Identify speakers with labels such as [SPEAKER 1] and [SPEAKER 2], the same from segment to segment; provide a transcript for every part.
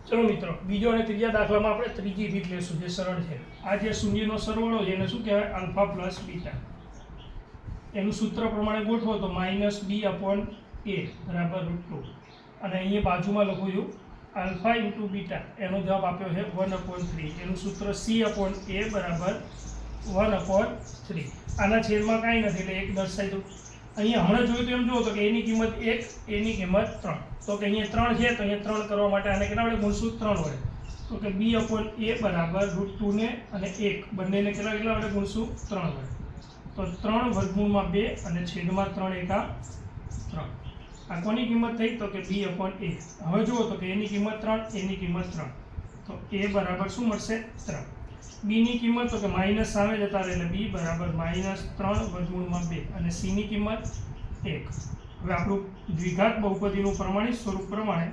[SPEAKER 1] चलो मित्रों बीजो और तीजा दाखला में आपणे त्रीजी रीत लेशुं जे सरळ छे। आ जे शून्यनो सरवाळो छे एने शुं कहेवाय अल्फा प्लस बीटा। एनुं सूत्र प्रमाणे गोठवो तो -b/a बराबर √2 अने अहींया बाजुमां लखुं छुं अल्फा इंटू बीटा एनो जवाब आप्यो छे 1/3। एनुं सूत्र c/a बराबर 1/3। आना छेदमां कांई नथी એટલે 1 दर्शावी दो। अहींया हमणे जोयुं तो एम जुओ तो के एनी किंमत 1 एनी किंमत 3 तो कि अहींया 3 छे तो अहींया 3 करवा माटे आने केटला वडे गुणशुं 3 वडे तो कि b/a बराबर √2 ने अने 1 बंनेने केटला वडे गुणशुं 3 वडे तो 3 वर्गमूळमां 2 अने छेदमां 3 एका 3 आ कोनी किंमत थई तो कि b/a। हवे जुओ तो कि एनी किंमत 3 एनी किंमत 3 तो a बराबर शुं मळशे 3। b ની કિંમત તો કે માઈનસ સામે જતા રહે એટલે b બરાબર -3 વર્ગમૂળમાં 2 અને c ની કિંમત 1। હવે આપણું દ્વિઘાત બહુપદીનું પ્રમાણિત સ્વરૂપ પ્રમાણે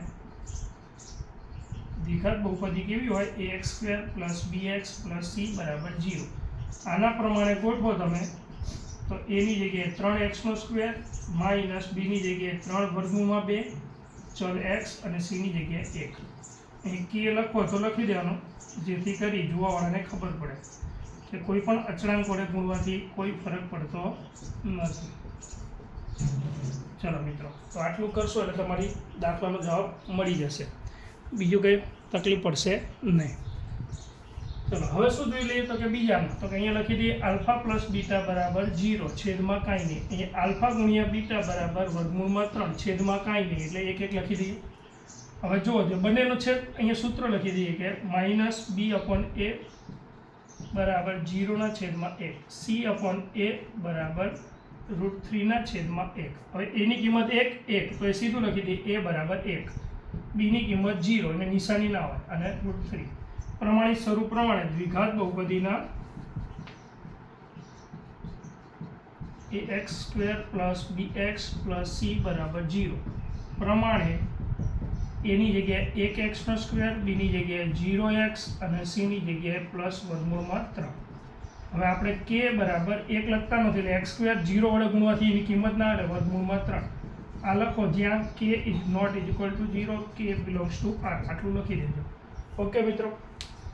[SPEAKER 1] દ્વિઘાત બહુપદી કેવી હોય ax² + bx + c બરાબર 0। આના પ્રમાણે ગોઠવો તમે તો a ની જગ્યાએ 3x² - b ની જગ્યાએ 3 વર્ગમૂળમાં 2 ચલ x અને c ની જગ્યાએ 1। અહીં k લખો તો લખી દેવાનો જેથી કરી જોવાવાળાને ખબર પડે કે કોઈ પણ અચળાંક વડે ગુણવાથી કોઈ ફરક પડતો નથી। ચલો મિત્રો તો આટલું કરશો એટલે તમારી દાખલાનો જવાબ મળી જશે, બીજું કંઈ તકલીફ પડશે નહીં। ચલો હવે શું જોઈ લઈએ તો કે બીજામાં તો કે અહીંયા લખી દઈએ અલ્ફા પ્લસ બીટા બરાબર 0 છેદમાં કાંઈ નહીં। અહીંયા અલ્ફા ગુણ્યા બીટા બરાબર વર્ગમૂળમાં 3 છેદમાં કાંઈ નહીં એટલે 1 1 લખી દઈએ। હવે જો બંનેનો છેદ અહીંયા સૂત્ર લખી દઈએ કે -b/a બરાબર 0 ના છેદમાં 1 c/a બરાબર √3 ના છેદમાં 1। હવે a ની કિંમત 1 તો એ સીધું લખી દઈએ a બરાબર 1, b ની કિંમત 0 એને નિશાની ના હોય અને √3। પ્રમાણિત સ્વરૂપ પ્રમાણે દ્વિઘાત બહુપદીના ax² + bx + c બરાબર 0 પ્રમાણે a ની જગ્યાએ 1x², b ની જગ્યાએ 0x અને c ની જગ્યાએ +√3। હવે આપણે k બરાબર 1 લખતા નથી એટલે x² 0 વડે ગુણવાથી એની કિંમત ના આવે √3। આ લખો જ્યાં k ≠ 0 k belongs to r આટલું લખી દેજો। ઓકે મિત્રો।